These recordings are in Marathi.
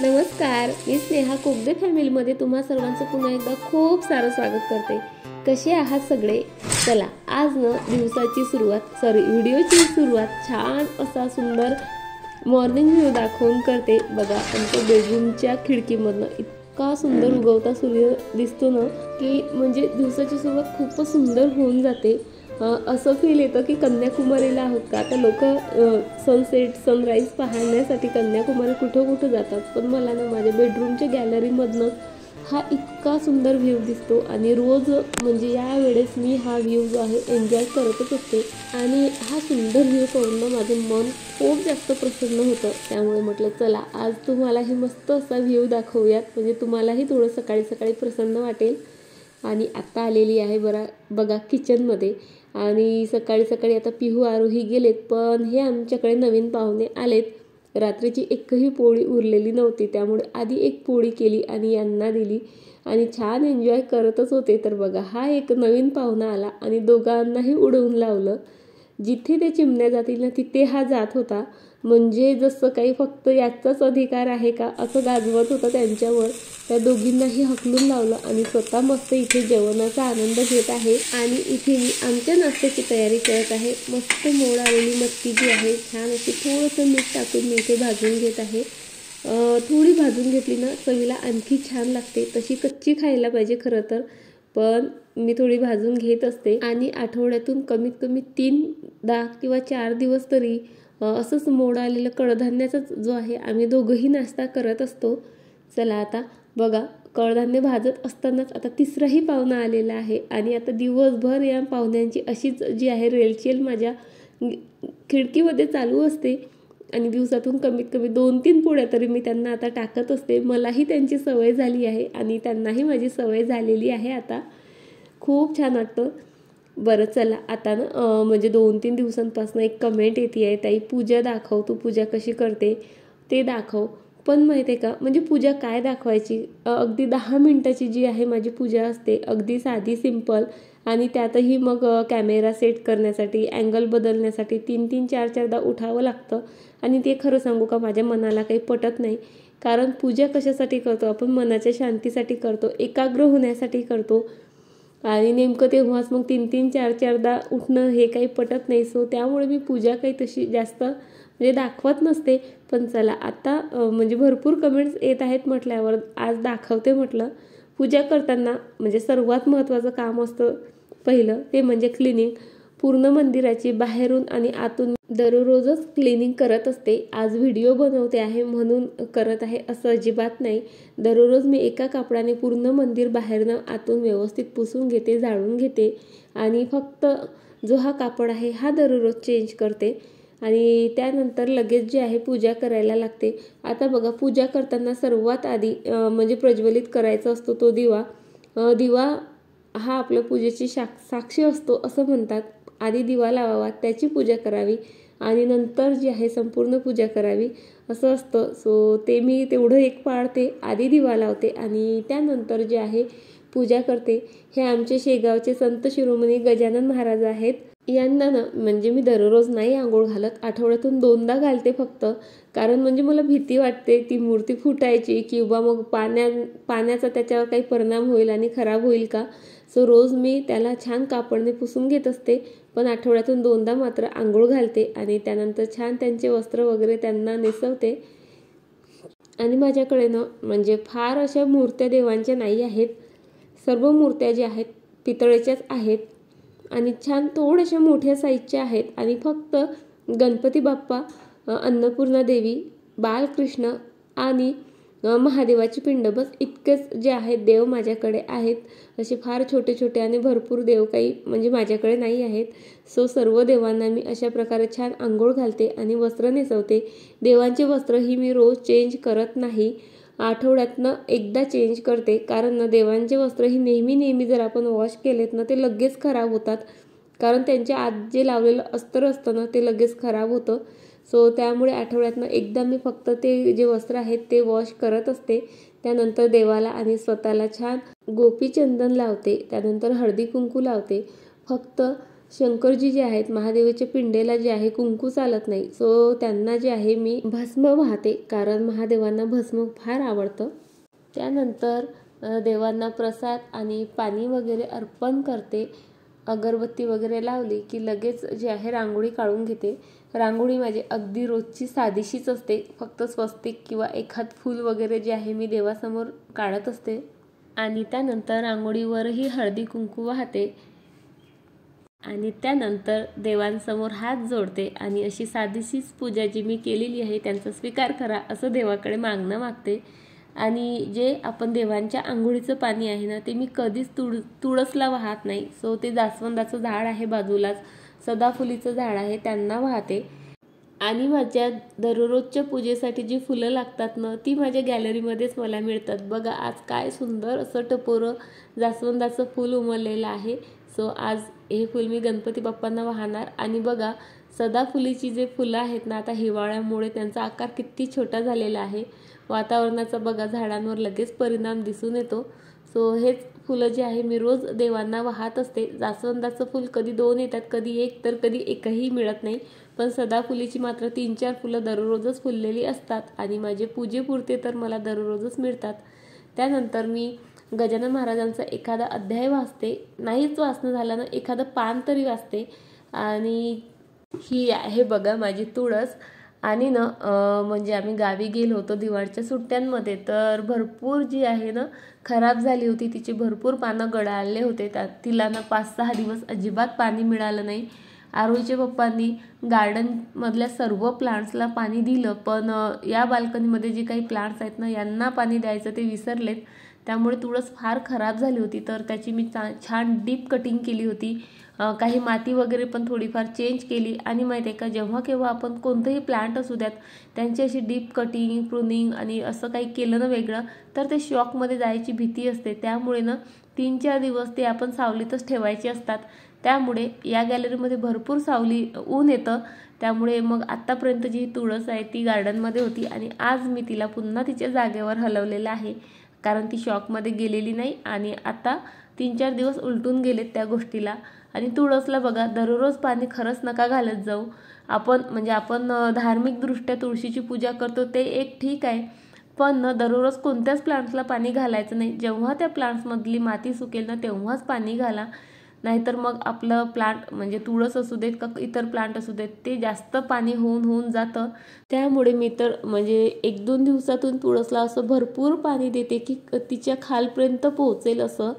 नमस्कार, मी स्नेहा कोगदे फॅमिलीमध्ये तुम्हा सर्वांचं पुन्हा एकदा खूप सारं स्वागत करते। कसे आहात सगळे? चला आज दिवसाची सुरुवात व्हिडिओची सुरुवात छान असा सुंदर मॉर्निंग व्ह्यू दाखवून करते। बघा आमच्या बेडरूमच्या खिडकीमधनं इतका सुंदर उगवता सूर्य दिसतो ना की म्हणजे दिवसाची सुरुवात खूपच सुंदर होऊन जाते। असं फील येतं की कन्याकुमारीला आहोत का। आता लोक सनसेट सनराईज पाहण्यासाठी कन्याकुमारी कुठं जातात, पण मला ना माझ्या बेडरूमच्या गॅलरीमधनं हा इतका सुंदर व्ह्यू दिसतो आणि रोज म्हणजे या वेळेस मी हा व्ह्यू जो आहे एन्जॉय करतच असते आणि हा सुंदर व्ह्यू पाहून माझं मन खूप जास्त प्रसन्न होतं। त्यामुळे म्हटलं चला आज तुम्हालाही मस्त असा व्ह्यू दाखवूयात, म्हणजे तुम्हालाही थोडं सकाळी सकाळी प्रसन्न वाटेल। आणि आता आलेली आहे बघा किचनमध्ये आणि सकाळी सकाळी आता पिहू आरोही गेलेत, पण हे आमच्याकडे नवीन पाहुणे आलेत। रात्रीची एकही पोळी उरलेली नव्हती, त्यामुळे आधी एक पोळी केली आणि यांना दिली आणि छान एन्जॉय करतच होते। तर बघा हा एक नवीन पाहुणा आला आणि दोघांनाही उडवून लावलं। जिथे ते चिमण्या जातील ना तिथे हा जात होता, म्हणजे जसं काही फक्त याचाच अधिकार आहे का असं गाजवत होता त्यांच्यावर। त्या दोघींनाही हकलून लावलं आणि स्वतः मस्त इथे जेवणाचा आनंद घेत आहे। आणि इथे मी आमच्या नाश्त्याची तयारी करत आहे। मस्त मोड आलेली मटकी जी आहे छान अशी थोडंसं मीठ टाकून मी इथे भाजून घेत आहे। थोडी भाजून घेतली ना चवीला आणखी छान लागते। तशी कच्ची खायला पाहिजे खरं तर, पण मी थोडी भाजून घेत असते। आणि आठवड्यातून कमीत कमी 3 किंवा 4 दिवस तरी असंच मोड आलेलं कडधान्याचा जो आहे आम्ही दोघंही नाश्ता करत असतो। चला आता बघा कडधान्य भाजत असतानाच आता तिसराही पाहुणा आलेला आहे आणि आता दिवसभर या पाहुण्यांची अशीच जी आहे रेलचेल माझ्या खिडकीमध्ये चालू असते आणि दिवसातून कमीत कमी 2-3 पोळ्या तरी मी त्यांना आता टाकत असते। मलाही त्यांची सवय झाली आहे आणि त्यांनाही माझी सवय झालेली आहे। आता खूप छान वाटतं। बरं चला आता ना म्हणजे 2-3 दिवसांपासून एक कमेंट येते आहे, ताई पूजा दाखव, तू पूजा कशी करते ते दाखव। पण माहिती आहे का, म्हणजे पूजा काय दाखवायची, अगदी 10 मिनिटाची जी आहे माझी पूजा असते, अगदी साधी सिंपल। आणि त्यातही मग कॅमेरा सेट करण्यासाठी अँगल बदलण्यासाठी 3-3 4-4दा उठावं लागतं आणि ते खरं सांगू का माझ्या मनाला काही पटत नाही। कारण पूजा कशासाठी करतो आपण, मनाच्या शांतीसाठी करतो, एकाग्र होण्यासाठी करतो आणि नेमकं तेव्हाच मग 3-3 4-4दा उठणं हे काही पटत नाही। सो त्यामुळे मी पूजा काही तशी जास्त म्हणजे दाखवत नसते। पण चला आता म्हणजे भरपूर कमेंट्स येत आहेत म्हटल्यावर आज दाखवते म्हटलं। पूजा करताना म्हणजे सर्वात महत्त्वाचं काम असतं पहिलं ते म्हणजे क्लिनिंग। पूर्ण मंदिराची बाहेरून आणि आतून दररोजच क्लिनिंग करत असते। आज व्हिडिओ बनवते आहे म्हणून करत आहे असं अजिबात नाही। दररोज मी एका कापडाने पूर्ण मंदिर बाहेरनं आतून व्यवस्थित पुसून घेते, झाडून घेते आणि फक्त जो हा कापड आहे हा दररोज चेंज करते आणि त्यानंतर लगेच जे आहे पूजा करायला लागते। आता बघा पूजा करताना सर्वात आधी म्हणजे प्रज्वलित करायचा असतो तो दिवा। दिवा हा आपल्या पूजेची साक्षी असतो असं म्हणतात। आधी दिवा लावावा, त्याची पूजा करावी आणि नंतर जी आहे संपूर्ण पूजा करावी असं असतं। सो ते मी तेवढं एक पाळते, आधी दिवा लावते आणि त्यानंतर जे आहे पूजा करते। हे आमचे शेगावचे संत शिरोमणी गजानन महाराज आहेत। यांना ना म्हणजे मी दररोज नाही आंघोळ घालत, आठवड्यातून 2दा घालते फक्त। कारण म्हणजे मला भीती वाटते ती मूर्ती फुटायची किंवा मग पाण्याचा त्याच्यावर काही परिणाम होईल आणि खराब होईल का। सो रोज मी त्याला छान कापडने पुसून घेत असते, पण आठवड्यातून 2दा मात्र आंघोळ घालते आणि त्यानंतर छान त्यांचे वस्त्र वगैरे त्यांना नेसवते। आणि माझ्याकडे ना म्हणजे फार अशा मूर्त्या देवांच्या नाही आहेत, सर्व मूर्त्या ज्या आहेत पितळेच्याच आहेत आणि छान थोड्याशा मोठ्या साईजच्या आहेत आणि फक्त गणपती बाप्पा, अन्नपूर्णा देवी, बालकृष्ण आणि महादेवाची पिंड, बस इतकेच जे आहेत देव माझ्याकडे आहेत। असे फार छोटे छोटे आणि भरपूर देव काही म्हणजे माझ्याकडे नाही आहेत। सो सर्व देवांना मी अशा प्रकारे छान आंघोळ घालते आणि वस्त्र नेसवते। देवांचे वस्त्र ही मी रोज चेंज करत नाही, आठवड्यातनं एकदा चेंज करते। कारण ना देवांचे वस्त्र ही नेहमी जर आपण वॉश केलेत ना ते लगेच खराब होतात, कारण त्यांच्या आत जे लावलेलं अस्तर असतं ना ते लगेच खराब होतं। सो त्यामुळे आठवड्यातनं एकदा मी फक्त ते जे वस्त्र आहेत ते वॉश करत असते। त्यानंतर देवाला आणि स्वतःला छान गोपीचंदन लावते, त्यानंतर हळदी कुंकू लावते। फक्त शंकरजी जे आहेत महादेवाच्या पिंडेला जे आहे कुंकू चालत नाही, सो त्यांना जे आहे मी भस्म वाहते, कारण महादेवांना भस्म फार आवडतं. त्यानंतर देवांना प्रसाद आणि पाणी वगैरे अर्पण करते. अगरबत्ती वगैरे लावली की लगेच जे आहे रांगोळी काढून घेते. रांगोळी माझी अगदी रोजची साधीशीच असते, फक्त स्वस्तिक किंवा एखाद फूल वगैरे जे आहे मी देवासमोर काढत असते. आणि त्यानंतर रांगोळीवरही हळदी कुंकू वाहते आणि त्यानंतर देवांसमोर हात जोडते आणि अशी साधीशीच पूजा जी मी केलेली आहे त्यांचा स्वीकार करा असं देवाकडे मागणं मागते. आणि जे आपण देवांच्या आंघोळीचं पाणी आहे ना, ते मी कधीच तुळसला वाहत नाही. सो ते जास्वंदाचं झाड आहे बाजूलाच, सदाफुलीचं झाड आहे, त्यांना वाहते. आणि माझ्या दररोजच्या पूजेसाठी जी फुलं लागतात ना, ती माझ्या गॅलरीमध्येच मला मिळतात. बघा आज काय सुंदर असं टपोरं जास्वंदाचं फूल उमललेलं आहे. सो आज हे फूल मी गणपती बाप्पांना वाहणार. आणि बघा सदाफुलीची जे फुलं आहेत ना, आता हिवाळ्यामुळे त्यांचा आकार किती छोटा झालेला आहे. वातावरणाचा बघा झाडांवर लगेच परिणाम दिसून येतो. सो हेच फुलं जे आहे मी रोज देवांना वाहत असते. जास्वंदाचं फूल कधी 2 येतात, कधी 1, तर कधी एकही मिळत नाही. पण सदाफुलीची मात्र 3-4 फुलं दररोजच फुललेली असतात आणि माझे पूजेपुरते तर मला दररोजच मिळतात. त्यानंतर मी गजानन महाराजांचा एखादा अध्याय वाचते, नाहीच वाचणं झालं ना एखादं पान तरी वाचते. आणि ही आहे बघा माझी तुळस. आणि ना म्हणजे आम्ही गावी गेलो होतो दिवाळीच्या सुट्ट्यांमध्ये, तर भरपूर जी आहे ना खराब झाली होती, तिचे भरपूर पानं गळाले होते. तिला ना 5-6 दिवस अजिबात पाणी मिळालं नाही. आरोहीच्या पप्पांनी गार्डनमधल्या सर्व प्लांट्सला पाणी दिलं, पण या बाल्कनीमध्ये जे काही प्लांट्स आहेत ना यांना पाणी द्यायचं ते विसरलेत. त्यामुळे तुळस फार खराब झाली होती. तर त्याची मी छान डीप कटिंग केली होती. काही माती वगैरे पण थोडीफार चेंज केली. आणि माहिती आहे का, जेव्हा केव्हा आपण कोणतंही प्लांट असू द्यात त्यांची अशी डीप कटिंग प्रूनिंग आणि असं काही केलं ना वेगळं, तर ते शॉकमध्ये जायची भीती असते. त्यामुळे ना 3-4 दिवस ते आपण सावलीतच ठेवायचे असतात. त्यामुळे या गॅलरीमध्ये भरपूर सावली ऊन येतं. त्यामुळे मग आत्तापर्यंत जी तुळस आहे ती गार्डनमध्ये होती आणि आज मी तिला पुन्हा तिच्या जागेवर हलवलेलं आहे, कारण ती शॉकमध्ये गेलेली नाही. आणि आता 3-4 दिवस उलटून गेलेत त्या गोष्टीला. आणि तुळसला बघा दररोज पाणी खरंच नका घालत जाऊ. आपण धार्मिकदृष्ट्या तुळशीची पूजा करतो ते एक ठीक आहे, पण दररोज कोणत्याच प्लांट्सला पाणी घालायचं नाही. जेव्हा त्या प्लांट्समधली माती सुकेल ना तेव्हाच पाणी घाला, नाहीतर मग आपलं प्लांट म्हणजे तुळस असू देत का इतर प्लांट असू देत ते जास्त पाणी होऊन जातं. त्यामुळे मी तर म्हणजे 1-2 दिवसातून तुळसला असं भरपूर पाणी देते की तिच्या खालपर्यंत पोहोचेल असं.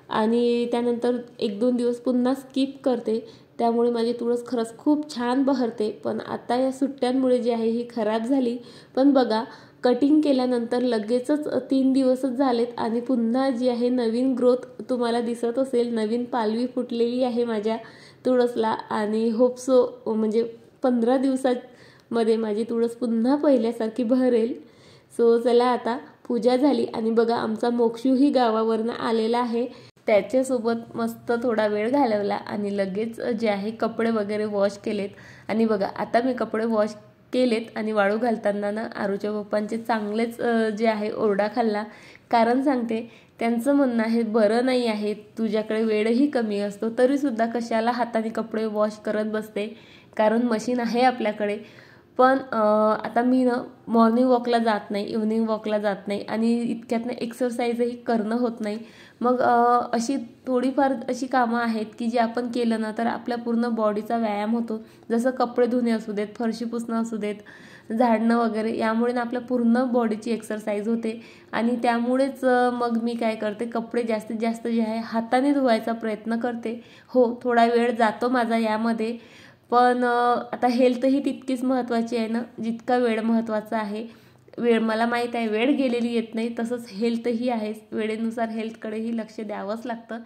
आणि त्यानंतर 1-2 दिवस पुन्हा स्किप करते. त्यामुळे माझी तुळस खरंच खूप छान बहरते. पण आता या सुट्ट्यांमुळे जी आहे ही खराब झाली. पण बघा कटिंग केल्यानंतर लगेचच 3 दिवसच झालेत आणि पुन्हा जी आहे नवीन ग्रोथ तुम्हाला दिसत असेल. नवीन पालवी फुटलेली आहे माझ्या तुळसला. आणि होप सो म्हणजे 15 दिवसांमध्ये माझी तुळस पुन्हा पहिल्यासारखी बहरेल. सो चला आता पूजा झाली आणि बघा आमचा मोक्षूही गावावरनं आलेला आहे. त्याच्यासोबत मस्त थोडा वेळ घालवला आणि लगेच जे आहे कपडे वगैरे वॉश केलेत. आणि बघा आता मी कपडे वॉश केलेत आणि वाळू घालताना ना आरूच्या पप्पांचे चांगलेच जे आहे ओरडा खाल्ला. कारण सांगते त्यांचं म्हणणं आहे बरं नाही आहे, तुझ्याकडे वेळही कमी असतो तरीसुद्धा कशाला हाताने कपडे वॉश करत बसते, कारण मशीन आहे आपल्याकडे. पण आता मी ना मॉर्निंग वॉकला जात नाही, इव्हनिंग वॉकला जात नाही आणि इतक्यातनं एक्सरसाइजही करणं होत नाही. मग अशी थोडीफार अशी कामं आहेत की जी आपण केलं ना तर आपल्या पूर्ण बॉडीचा व्यायाम होतो. जसं कपडे धुणे असू देत, फरशी पुसणं असू देत, झाडणं वगैरे, यामुळे ना आपल्या पूर्ण बॉडीची एक्सरसाइज होते. आणि त्यामुळेच मग मी काय करते, कपडे जास्तीत जास्त जे आहे हाताने धुवायचा प्रयत्न करते. हो थोडा वेळ जातो माझा यामध्ये, पण आता हेल्थही तितकीच महत्त्वाची आहे ना जितका वेळ महत्त्वाचा आहे. वेळ मला माहीत आहे वेळ गेलेली येत नाही, तसंच हेल्थही आहे. वेळेनुसार हेल्थकडेही लक्ष द्यावंच लागतं.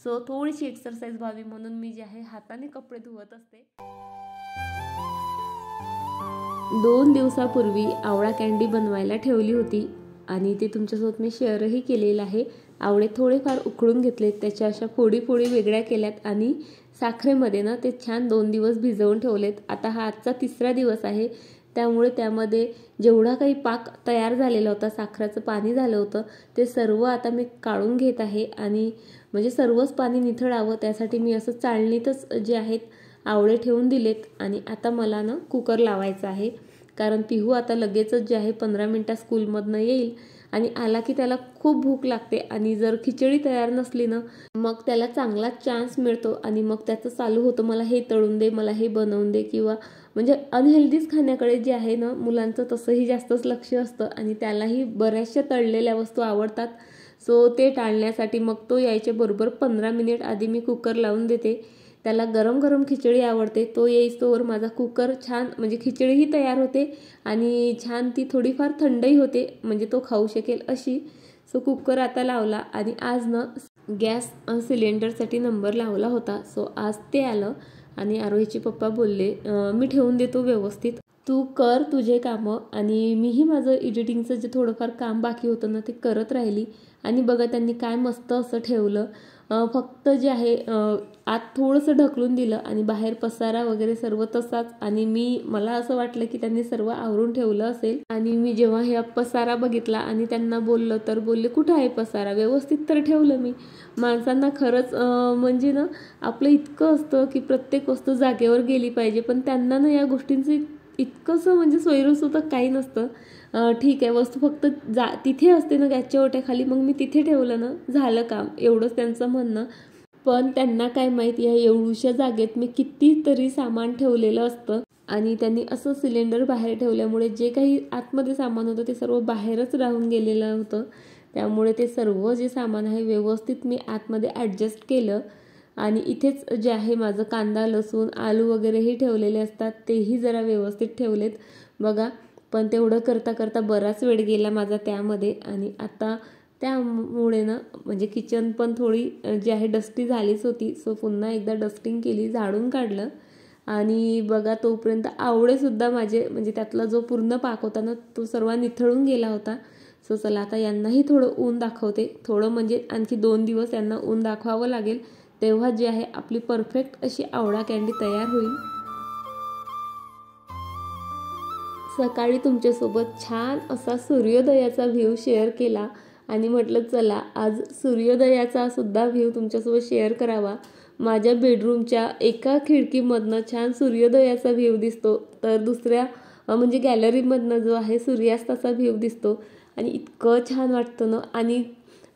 सो थोडीशी एक्सरसाइज व्हावी म्हणून मी जे आहे हाताने कपडे धुवत असते. 2 दिवसापूर्वी आवळा कँडी बनवायला ठेवली होती आणि ते तुमच्यासोबत मी शेअरही केलेलं आहे. आवळे थोडेफार उकळून घेतलेत, त्याच्या अशा फोडी वेगळ्या केल्यात आणि साखरेमध्ये ना ते छान 2 दिवस भिजवून ठेवलेत. आता हा आजचा 3रा दिवस आहे. त्यामुळे त्यामध्ये जेवढा काही पाक तयार झालेला होता, साखरेचं पाणी झालं होतं, ते सर्व आता मी काढून घेत आहे. आणि म्हणजे सर्वच पाणी निथळावं त्यासाठी मी असं चाळणीतच जे आहेत आवळे ठेवून दिलेत. आणि आता मला ना कुकर लावायचा आहे, कारण पिहू आता लगेचच जे आहे 15 मिनिटात स्कूलमधनं येईल आणि आला की त्याला खूप भूक लागते. आणि जर खिचडी तयार नसली ना मग त्याला चांगला चान्स मिळतो आणि मग त्याचं चालू होतं मला हे तळून दे, मला हे बनवून दे, किंवा म्हणजे अनहेल्दीच खाण्याकडे जे आहे ना मुलांचं तसंही जास्तच लक्ष असतं आणि त्यालाही बऱ्याचशा तळलेल्या वस्तू आवडतात. सो ते टाळण्यासाठी मग तो यायच्या बरोबर 15 मिनिट आधी मी कुकर लावून देते. त्याला गरम गरम खिचडी आवडते. तो येईस्तोवर माझा कुकर छान म्हणजे खिचडीही तयार होते आणि छान ती थोडीफार थंडही होते, म्हणजे तो खाऊ शकेल अशी. सो कुकर आता लावला आणि आज ना गॅस सिलेंडरसाठी नंबर लावला होता. सो आज ते आलं आणि आरोहीचे पप्पा बोलले मी ठेवून देतो व्यवस्थित, तू कर तुझे कामं. आणि मीही माझं एडिटिंगचं जे थोडंफार काम बाकी होतं ना ते करत राहिली. आणि बघा त्यांनी काय मस्त असं ठेवलं. फक्त जे आहे आत थोडंसं ढकलून दिलं आणि बाहेर पसारा वगैरे सर्व तसाच. आणि मला असं वाटलं की त्यांनी सर्व आवरून ठेवलं असेल. आणि मी जेव्हा ह्या पसारा बघितला आणि त्यांना बोललं तर बोलले कुठं आहे पसारा, व्यवस्थित तर ठेवलं मी. माणसांना खरंच म्हणजे ना आपलं इतकं असतं की प्रत्येक वस्तू जागेवर गेली पाहिजे, पण त्यांना ना या गोष्टींचं इतकंसं म्हणजे सोयीस्कर काही नसतं. ठीक आहे, वस्तू फक्त तिथे असते ना गॅसच्या ओट्याखाली, मग मी तिथे ठेवलं ना झालं काम, एवढंच त्यांचं म्हणणं. पण त्यांना काय माहिती आहे एवढ्याशा जागेत मी कितीतरी सामान ठेवलेलं असतं. आणि त्यांनी असं सिलेंडर बाहेर ठेवल्यामुळे जे काही आतमध्ये सामान होतं ते सर्व बाहेरच राहून गेलेलं होतं. त्यामुळे ते सर्व जे सामान आहे व्यवस्थित मी आतमध्ये ॲडजस्ट केलं. आणि इथेच जे आहे माझं कांदा, लसूण, आलू वगैरेही ठेवलेले असतात, तेही जरा व्यवस्थित ठेवलेत बघा. पण तेवढं करता करता बराच वेळ गेला माझा त्यामध्ये. आणि आता त्यामुळे ना म्हणजे किचन पण थोडी जी आहे डस्टी झालीच होती. सो पुन्हा एकदा डस्टिंग केली, झाडून काढलं. आणि बघा तोपर्यंत आवळेसुद्धा माझे म्हणजे त्यातला जो पूर्ण पाक होता ना तो सर्व निथळून गेला होता. सो चला आता यांनाही थोडं ऊन दाखवते. थोडं म्हणजे आणखी 2 दिवस यांना ऊन दाखवावं लागेल, तेव्हा जी आहे आपली परफेक्ट अशी आवळा कँडी तयार होईल. सकाळी तुमच्यासोबत छान असा सूर्योदयाचा व्ह्यू शेअर केला आणि म्हटलं चला आज सूर्योदयाचा सुद्धा व्ह्यू तुमच्यासोबत शेअर करावा. माझ्या बेडरूमच्या एका खिडकीमधनं छान सूर्योदयाचा व्ह्यू दिसतो, तर दुसऱ्या म्हणजे गॅलरीमधनं जो आहे सूर्यास्ताचा व्ह्यू दिसतो. आणि इतकं छान वाटतं ना. आणि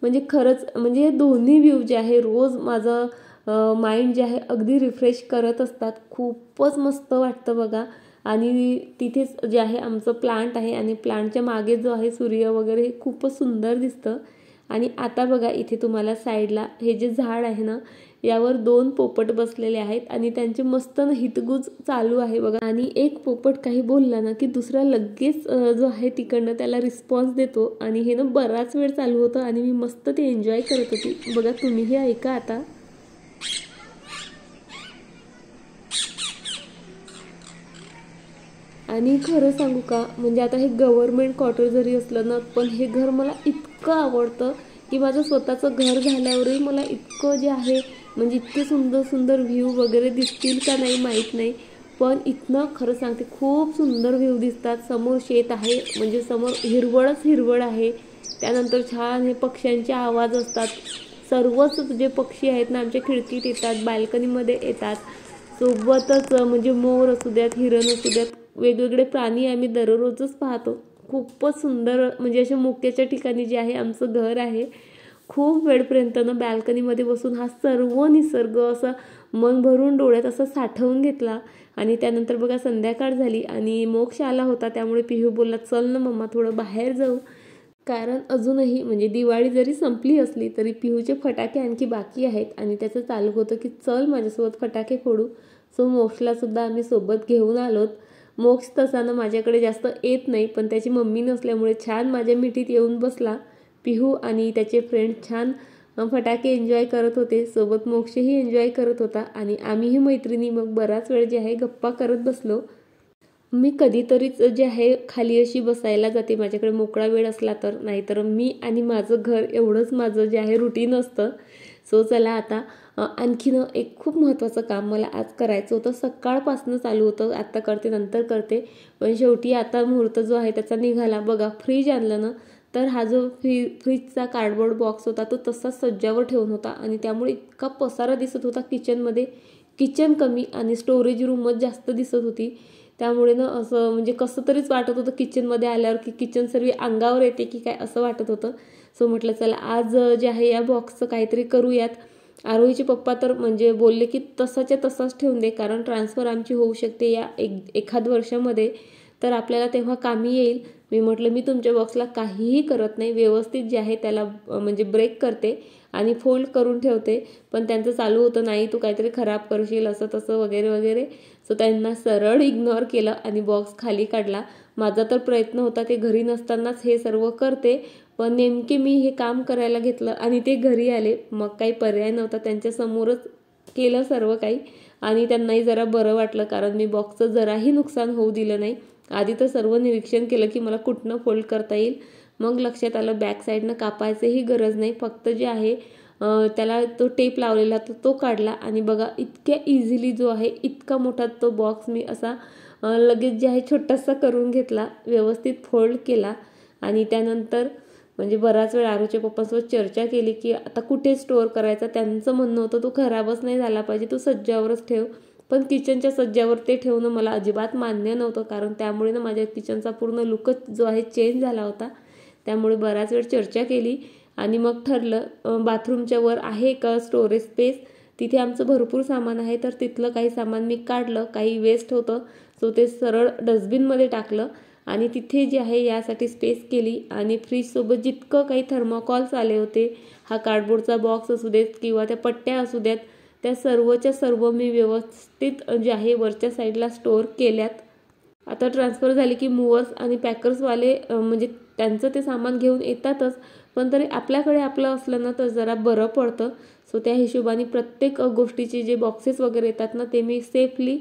म्हणजे खरंच म्हणजे हे दोन्ही व्ह्यू जे आहे रोज माझं माइंड जे आहे अगदी रिफ्रेश करत असतात. खूपच मस्त वाटतं बघा. आणि तिथेच जे आहे आमचं प्लांट आहे आणि प्लांटच्या मागे जो आहे सूर्य वगैरे खूपच सुंदर दिसतं. आणि आता बघा इथे तुम्हाला साईडला हे जे झाड आहे ना यावर 2 पोपट बसलेले आहेत आणि त्यांचे मस्त हितगुज चालू आहे बघा. आणि एक पोपट काही बोलला ना की दुसरा लगेच जो आहे तिकडनं त्याला रिस्पॉन्स देतो. आणि हे ना बराच वेळ चालू होतं आणि मी मस्त ते एन्जॉय करत होती बघा. तुम्हीही ऐका आता. आणि खरं सांगू का म्हणजे आता हे गव्हर्नमेंट क्वार्टर जरी असलं ना पण हे घर मला इतकं आवडतं की माझं स्वतःचं घर झाल्यावरही मला इतकं जे आहे म्हणजे इतके सुंदर सुंदर व्ह्यू वगैरे दिसतील का नाही माहीत नाही, पण इथनं खरं सांगते खूप सुंदर व्ह्यू दिसतात. समोर शेत आहे म्हणजे समोर हिरवळच हिरवळ आहे. त्यानंतर छान हे पक्ष्यांचे आवाज असतात. सर्वच जे पक्षी आहेत ना आमच्या खिडकीत येतात, बाल्कनीमध्ये येतात. सोबतच म्हणजे मोर असू द्यात, हिरण असू द्यात, वेगवेगळे प्राणी आम्ही दररोजच पाहतो. खूपच सुंदर म्हणजे अशा मोक्याच्या ठिकाणी जे आहे आमचं घर आहे. खूप वेळपर्यंत ना बॅल्कनीमध्ये बसून हा सर्व निसर्ग असं मन भरून डोळ्यात असं साठवून घेतला. आणि त्यानंतर बघा संध्याकाळ झाली आणि मोक्ष आला होता. त्यामुळे पिहू बोलला चल ना मम्मा थोडं बाहेर जाऊ. कारण अजूनही म्हणजे दिवाळी जरी संपली असली तरी पिहूचे फटाके आणखी बाकी आहेत. आणि त्याचं चालू होतं की चल माझ्यासोबत फटाके फोडू. सो मोक्षला सुद्धा आम्ही सोबत घेऊन आलोत. मोक्ष तसा ना माझ्याकडे जास्त येत नाही, पण त्याची मम्मी नसल्यामुळे छान माझ्या मिठीत येऊन बसला. पिहू आणि त्याचे फ्रेंड छान फटाके एन्जॉय करत होते. सोबत मोक्षही एन्जॉय करत होता. आणि आम्हीही मैत्रिणी मग बराच वेळ जे आहे गप्पा करत बसलो. मी कधीतरीच जे आहे खाली अशी बसायला जाते माझ्याकडे मोकळा वेळ असला तर, नाहीतर मी आणि माझं घर एवढंच माझं जे आहे रुटीन असतं. सो चला आता आणखीन एक खूप महत्त्वाचं काम मला आज करायचं होतं. सकाळपासून चालू होतं, आत्ता करते नंतर करते, पण शेवटी आता मुहूर्त जो आहे त्याचा निघाला. बघा, फ्रीज आणलं ना, तर हा जो फ्रीजचा कार्डबोर्ड बॉक्स होता तो तसाच सज्जावर ठेवून होता आणि त्यामुळे इतका पसारा दिसत होता किचनमध्ये. किचन कमी आणि स्टोरेज रूमच जास्त दिसत होती. त्यामुळे ना असं म्हणजे कसं तरीच वाटत होतं किचनमध्ये आल्यावर, की किचन सर्व अंगावर येते की काय असं वाटत होतं. सो म्हटलं चला आज जे आहे या बॉक्सचं काहीतरी करूयात. आरोहीचे पप्पा तर म्हणजे बोलले की तसाच्या तसाच ठेवून दे, कारण ट्रान्सफर आमची होऊ शकते या एखाद वर्षामध्ये, तर आपल्याला तेव्हा कामी येईल. मी म्हटलं मी तुमच्या बॉक्सला काहीही करत नाही, व्यवस्थित जे आहे त्याला म्हणजे ब्रेक करते आणि फोल्ड करून ठेवते. पण त्यांचं चालू होतं नाही तू काहीतरी खराब करशील असं तसं वगैरे वगैरे. सो त्यांना सरळ इग्नोर केलं आणि बॉक्स खाली काढला. माझा तर प्रयत्न होता ते घरी नसतानाच हे सर्व करते, पण नेमके मी हे काम करायला घेतलं आणि ते घरी आले. मग काही पर्याय नव्हता, त्यांच्यासमोरच केलं सर्व काही आणि त्यांनाही जरा बरं वाटलं, कारण मी बॉक्सचं जराही नुकसान होऊ दिलं नाही. आधी तर सर्व निरीक्षण केलं की मला कुठनं फोल्ड करता येईल. मग लक्षात आलं बॅक साईडनं कापायचंही गरज नाही, फक्त जे आहे त्याला तो टेप लावलेला तो काढला आणि बघा इतक्या इझिली जो आहे इतका मोठा तो बॉक्स मी असा लगेच जे आहे छोटासा करून घेतला, व्यवस्थित फोल्ड केला. आणि त्यानंतर म्हणजे बराच वेळ आरूच्या पप्पांसोबत चर्चा केली की आता कुठे स्टोअर करायचा. त्यांचं म्हणणं होतं तो खराबच नाही झाला पाहिजे, तो सज्जावरच ठेव. पण किचनच्या सज्जावर ते ठेवणं मला अजिबात मान्य नव्हतं, कारण त्यामुळे ना माझ्या किचनचा पूर्ण लुकच जो आहे चेंज झाला होता. त्यामुळे बराच वेळ चर्चा केली आणि मग ठरलं बाथरूमच्या वर आहे का स्टोरेज स्पेस. तिथे आमचं भरपूर सामान आहे, तर तिथलं काही सामान मी काढलं, काही वेस्ट होतं सो ते सरळ डस्टबिनमध्ये टाकलं आणि तिथे जे आहे यासाठी स्पेस केली. आणि फ्रीजसोबत जितकं काही थर्माकॉल्स आले होते, हा कार्डबोर्डचा बॉक्स असू देत किंवा त्या पट्ट्या असू द्यात, त्या सर्वच्या सर्व मी व्यवस्थित जे आहे वरच्या साईडला स्टोअर केल्यात. आता ट्रान्सफर झाली की मूवर्स आणि पॅकर्सवाले म्हणजे त्यांचं ते सामान घेऊन येतातच, पण तरी आपल्याकडे आपलं असलं ना तर जरा बरं पडतं. सो त्या हिशोबाने प्रत्येक गोष्टीचे जे बॉक्सेस वगैरे येतात ना ते मी सेफली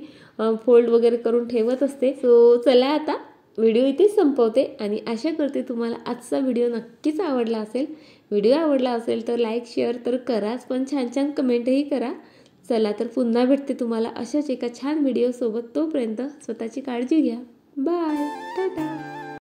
फोल्ड वगैरे करून ठेवत असते. सो चला आता व्हिडिओ इथेच संपवते आणि आशा करते तुम्हाला आजचा व्हिडिओ नक्कीच आवडला असेल. व्हिडिओ आवडला असेल तर लाईक शेअर तर कराच, पण छान छान कमेंटही करा. चला तर पुन्हा भेटते तुम्हाला अशाच एका छान व्हिडिओसोबत. तोपर्यंत स्वतःची काळजी घ्या. बाय, टाटा.